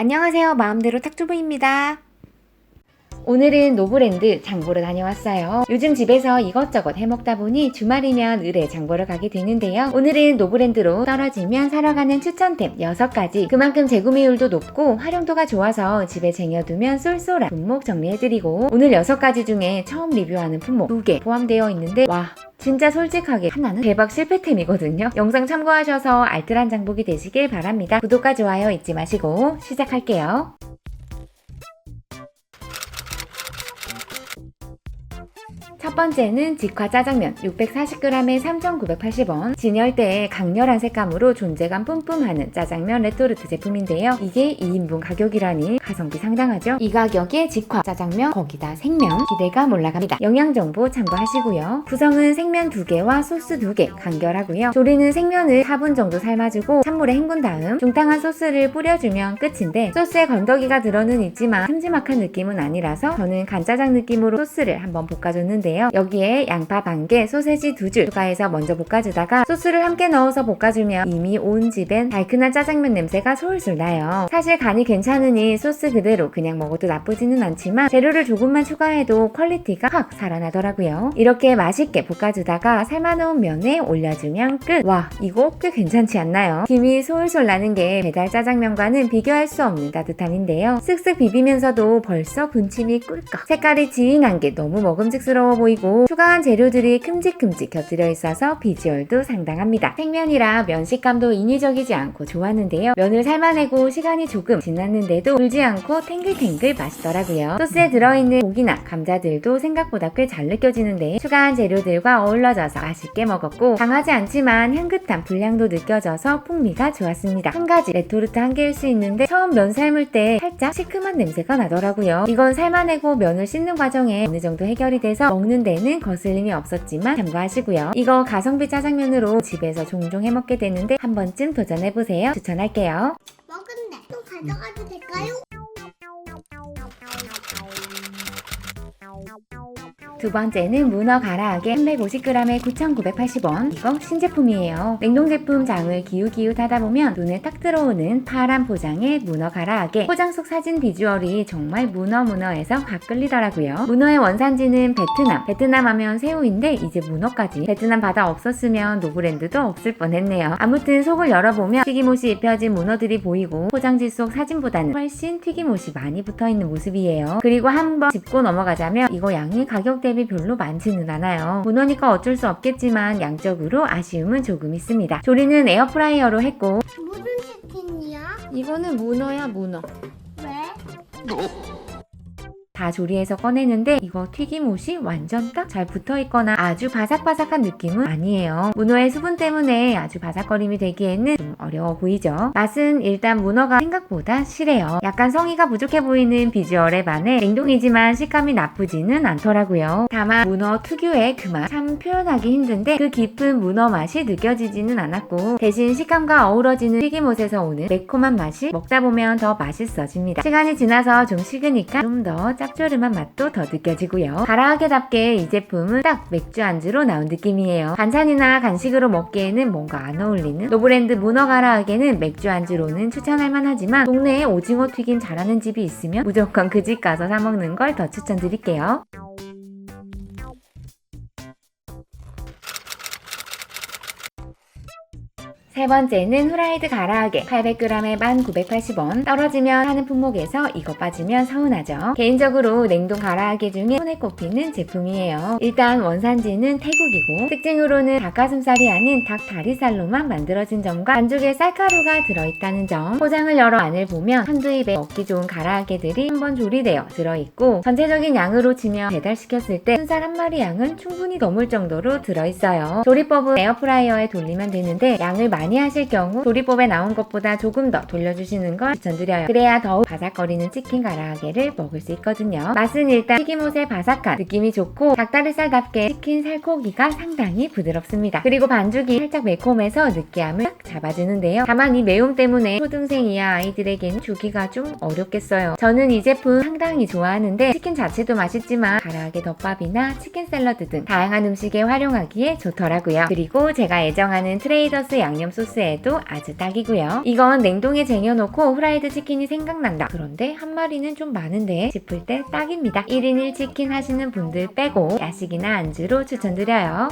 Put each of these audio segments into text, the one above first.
안녕하세요. 마음대로 탁주부입니다. 오늘은 노브랜드 장보러 다녀왔어요. 요즘 집에서 이것저것 해먹다 보니 주말이면 의뢰 장보러 가게 되는데요. 오늘은 노브랜드로 떨어지면 사러 가는 추천템 6가지, 그만큼 재구매율도 높고 활용도가 좋아서 집에 쟁여두면 쏠쏠한 품목 정리해드리고, 오늘 6가지 중에 처음 리뷰하는 품목 2개 포함되어 있는데 와, 진짜 솔직하게 하나는 대박 실패템이거든요. 영상 참고하셔서 알뜰한 장보기 되시길 바랍니다. 구독과 좋아요 잊지 마시고 시작할게요. 첫 번째는 직화 짜장면 640g에 3,980원. 진열대에 강렬한 색감으로 존재감 뿜뿜하는 짜장면 레토르트 제품인데요. 이게 2인분 가격이라니 가성비 상당하죠? 이 가격에 직화 짜장면 거기다 생면, 기대감 올라갑니다. 영양정보 참고하시고요. 구성은 생면 2개와 소스 2개 간결하고요. 조리는 생면을 4분 정도 삶아주고 찬물에 헹군 다음 중탕한 소스를 뿌려주면 끝인데, 소스에 건더기가 들어는 있지만 큼지막한 느낌은 아니라서 저는 간짜장 느낌으로 소스를 한번 볶아줬는데요. 여기에 양파 반개, 소세지 2줄 추가해서 먼저 볶아주다가 소스를 함께 넣어서 볶아주면 이미 온 집엔 달큰한 짜장면 냄새가 솔솔 나요. 사실 간이 괜찮으니 소스 그대로 그냥 먹어도 나쁘지는 않지만 재료를 조금만 추가해도 퀄리티가 확 살아나더라고요. 이렇게 맛있게 볶아주다가 삶아놓은 면에 올려주면 끝! 와, 이거 꽤 괜찮지 않나요? 김이 솔솔 나는 게 배달 짜장면과는 비교할 수 없는 따뜻함인데요. 쓱쓱 비비면서도 벌써 군침이 꿀꺽. 색깔이 진한 게 너무 먹음직스러워 보이고 추가한 재료들이 큼직큼직 곁들여 있어서 비주얼도 상당합니다. 생면이라 면 식감도 인위적이지 않고 좋았는데요. 면을 삶아내고 시간이 조금 지났는데도 불지 않고 탱글탱글 맛있더라고요. 소스에 들어있는 고기나 감자들도 생각보다 꽤 잘 느껴지는데 추가한 재료들과 어우러져서 맛있게 먹었고, 강하지 않지만 향긋한 불향도 느껴져서 풍미가 좋았습니다. 한 가지 레토르트 한 개일 수 있는데 처음 면 삶을 때 살짝 시큼한 냄새가 나더라고요. 이건 삶아내고 면을 씻는 과정에 어느 정도 해결이 돼서 먹는 데는 거슬림이 없었지만 참고하시고요. 이거 가성비 짜장면으로 집에서 종종 해먹게 되는데 한 번쯤 도전해보세요. 추천할게요. 먹은데 또 가져가도 될까요? 두 번째는 문어 가라아게 350g에 9,980원. 이거 신제품이에요. 냉동제품 장을 기웃기웃 하다보면 눈에 딱 들어오는 파란 포장의 문어 가라아게. 포장 속 사진 비주얼이 정말 문어해서 확 끌리더라고요. 문어의 원산지는 베트남 하면 새우인데 이제 문어까지. 베트남 바다 없었으면 노브랜드도 없을 뻔했네요. 아무튼 속을 열어보면 튀김옷이 입혀진 문어들이 보이고 포장지 속 사진보다는 훨씬 튀김옷이 많이 붙어있는 모습이에요. 그리고 한번 짚고 넘어가자면 이거 양이 가격 대비 별로 많지는 않아요. 문어니까 어쩔 수 없겠지만 양적으로 아쉬움은 조금 있습니다. 조리는 에어프라이어로 했고. 무슨 치킨이야? 이거는 문어야, 문어. 왜? 다 조리해서 꺼내는데 이거 튀김옷이 완전 딱 잘 붙어있거나 아주 바삭바삭한 느낌은 아니에요. 문어의 수분 때문에 아주 바삭거림이 되기에는 좀 어려워 보이죠. 맛은 일단 문어가 생각보다 실해요. 약간 성의가 부족해 보이는 비주얼에 반해 냉동이지만 식감이 나쁘지는 않더라고요. 다만 문어 특유의 그 맛 참 표현하기 힘든데 그 깊은 문어 맛이 느껴지지는 않았고, 대신 식감과 어우러지는 튀김옷에서 오는 매콤한 맛이 먹다 보면 더 맛있어집니다. 시간이 지나서 좀 식으니까 좀 더 짭조름한 맛도 더 느껴지고요. 가라아게답게 이 제품은 딱 맥주 안주로 나온 느낌이에요. 반찬이나 간식으로 먹기에는 뭔가 안 어울리는 노브랜드 문어 가라아게는 맥주 안주로는 추천할 만하지만 동네에 오징어 튀김 잘하는 집이 있으면 무조건 그 집 가서 사 먹는 걸 더 추천드릴게요. 세 번째는 후라이드 가라아게 800g에 1,980원. 떨어지면 하는 품목에서 이거 빠지면 서운하죠. 개인적으로 냉동 가라아게 중에 손에 꼽히는 제품이에요. 일단 원산지는 태국이고 특징으로는 닭가슴살이 아닌 닭 다리살로만 만들어진 점과 반죽에 쌀가루가 들어있다는 점. 포장을 열어 안을 보면 한두 입에 먹기 좋은 가라아게들이 한번 조리되어 들어있고, 전체적인 양으로 치면 배달시켰을 때 순살 한 마리 양은 충분히 넘을 정도로 들어있어요. 조리법은 에어프라이어에 돌리면 되는데 양을 많이 하실 경우 조리법에 나온 것보다 조금 더 돌려주시는 걸 추천드려요. 그래야 더욱 바삭거리는 치킨 가라아게를 먹을 수 있거든요. 맛은 일단 튀김옷의 바삭한 느낌이 좋고 닭다리살답게 치킨 살코기가 상당히 부드럽습니다. 그리고 반죽이 살짝 매콤해서 느끼함을 딱 잡아주는데요. 다만 이 매움 때문에 초등생 이하 아이들에게는 주기가 좀 어렵겠어요. 저는 이 제품 상당히 좋아하는데 치킨 자체도 맛있지만 가라아게 덮밥이나 치킨 샐러드 등 다양한 음식에 활용하기에 좋더라고요. 그리고 제가 애정하는 트레이더스 양념 소스에도 아주 딱이고요. 이건 냉동에 쟁여놓고 후라이드 치킨이 생각난다. 그런데 한 마리는 좀 많은데 싶을 때 딱입니다. 1인 1치킨 하시는 분들 빼고 야식이나 안주로 추천드려요.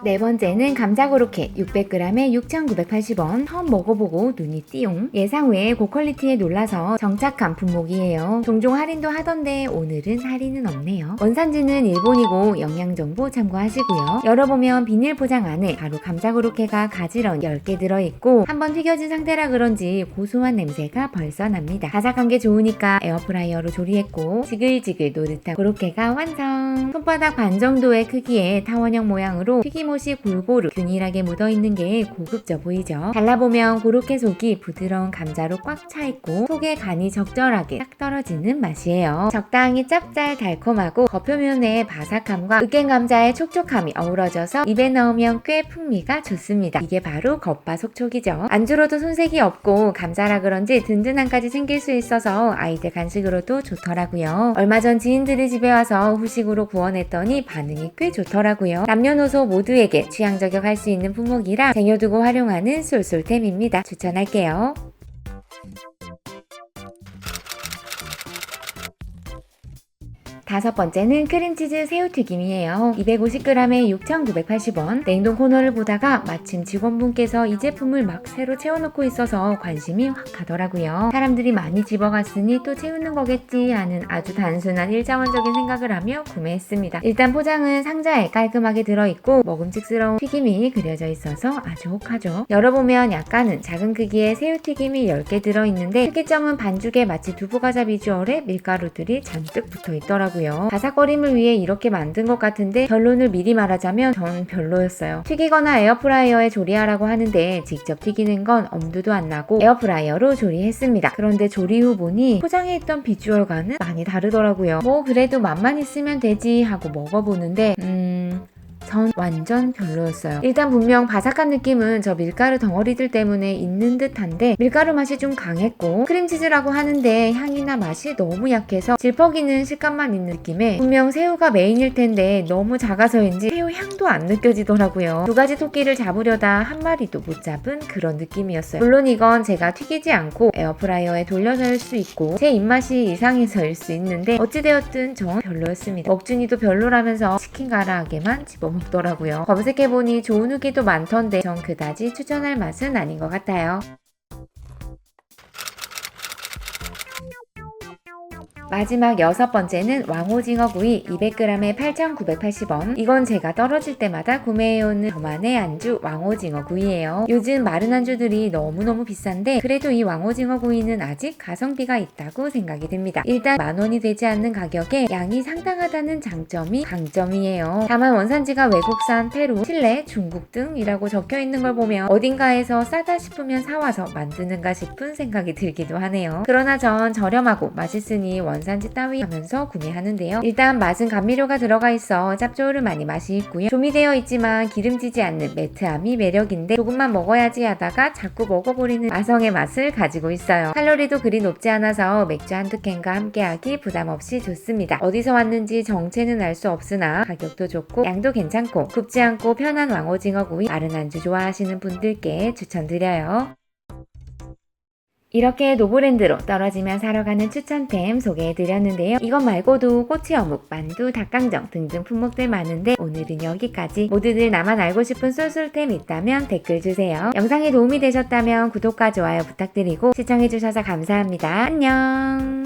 네 번째는 감자 고로케 600g에 6,980원. 처음 먹어보고 눈이 띠용. 예상 외에 고퀄리티에 놀라서 정착한 품목이에요. 종종 할인도 하던데 오늘은 할인은 없네요. 원산지는 일본이고 영양정보 참고하시고요. 열어보면 비닐 포장 안에 바로 감자 고로케가 가지런히 10개 들어있고 한번 튀겨진 상태라 그런지 고소한 냄새가 벌써 납니다. 바삭한 게 좋으니까 에어프라이어로 조리했고 지글지글 노릇한 고로케가 완성. 손바닥 반 정도의 크기의 타원형 모양으로 튀김옷이 골고루 균일하게 묻어있는 게 고급져 보이죠. 잘라보면 고로케 속이 부드러운 감자로 꽉 차있고 속에 간이 적절하게 딱 떨어지는 맛이에요. 적당히 짭짤 달콤하고 겉표면의 바삭함과 으깬 감자의 촉촉함이 어우러져서 입에 넣으면 꽤 풍미가 좋습니다. 이게 바로 겉바속촉이죠. 안주로도 손색이 없고 감자라 그런지 든든함까지 챙길 수 있어서 아이들 간식으로도 좋더라고요. 얼마 전 지인들이 집에 와서 후식으로 구워냈더니 반응이 꽤 좋더라고요. 남녀노소 모두에게 취향 저격할 수 있는 품목이라 쟁여두고 활용하는 쏠쏠템입니다. 추천할게요. 다섯 번째는 크림치즈 새우튀김이에요. 250g에 6,980원. 냉동 코너를 보다가 마침 직원분께서 이 제품을 막 새로 채워놓고 있어서 관심이 확 가더라고요. 사람들이 많이 집어갔으니 또 채우는 거겠지 하는 아주 단순한 1차원적인 생각을 하며 구매했습니다. 일단 포장은 상자에 깔끔하게 들어있고 먹음직스러운 튀김이 그려져 있어서 아주 혹하죠. 열어보면 약간은 작은 크기의 새우튀김이 10개 들어있는데 특이점은 반죽에 마치 두부과자 비주얼의 밀가루들이 잔뜩 붙어있더라고요. 바삭거림을 위해 이렇게 만든 것 같은데 결론을 미리 말하자면 전 별로였어요. 튀기거나 에어프라이어에 조리하라고 하는데 직접 튀기는 건 엄두도 안 나고 에어프라이어로 조리했습니다. 그런데 조리 후 보니 포장에 있던 비주얼과는 많이 다르더라고요. 뭐 그래도 맛만 있으면 되지 하고 먹어보는데 전 완전 별로였어요. 일단 분명 바삭한 느낌은 저 밀가루 덩어리들 때문에 있는 듯한데 밀가루 맛이 좀 강했고 크림치즈라고 하는데 향이나 맛이 너무 약해서 질퍽이는 식감만 있는 느낌에 분명 새우가 메인일 텐데 너무 작아서인지 새우 향도 안 느껴지더라고요. 두 가지 토끼를 잡으려다 한 마리도 못 잡은 그런 느낌이었어요. 물론 이건 제가 튀기지 않고 에어프라이어에 돌려서일 수 있고 제 입맛이 이상해서일 수 있는데 어찌되었든 전 별로였습니다. 먹준이도 별로라면서 치킨 가라하게만 집어먹더라고요. 검색해보니 좋은 후기도 많던데 전 그다지 추천할 맛은 아닌 것 같아요. 마지막 여섯 번째는 왕오징어구이 200g에 8,980원. 이건 제가 떨어질 때마다 구매해오는 저만의 안주 왕오징어구이예요. 요즘 마른 안주들이 너무너무 비싼데 그래도 이 왕오징어구이는 아직 가성비가 있다고 생각이 듭니다. 일단 10,000원이 되지 않는 가격에 양이 상당하다는 장점이 강점이에요. 다만 원산지가 외국산, 페루, 칠레, 중국 등이라고 적혀있는 걸 보면 어딘가에서 싸다 싶으면 사와서 만드는가 싶은 생각이 들기도 하네요. 그러나 전 저렴하고 맛있으니 원산지 따위 하면서 구매하는데요. 일단 맛은 감미료가 들어가 있어 짭조름하니 맛이 있고요. 조미되어 있지만 기름지지 않는 매트함이 매력인데 조금만 먹어야지 하다가 자꾸 먹어버리는 아성의 맛을 가지고 있어요. 칼로리도 그리 높지 않아서 맥주 한두 캔과 함께하기 부담없이 좋습니다. 어디서 왔는지 정체는 알 수 없으나 가격도 좋고 양도 괜찮고 굽지 않고 편한 왕오징어구이 마른 안주 좋아하시는 분들께 추천드려요. 이렇게 노브랜드로 떨어지면 사러 가는 추천템 소개해드렸는데요. 이것 말고도 꼬치 어묵, 만두, 닭강정 등등 품목들 많은데 오늘은 여기까지. 모두들 나만 알고 싶은 쏠쏠템 있다면 댓글 주세요. 영상이 도움이 되셨다면 구독과 좋아요 부탁드리고 시청해주셔서 감사합니다. 안녕.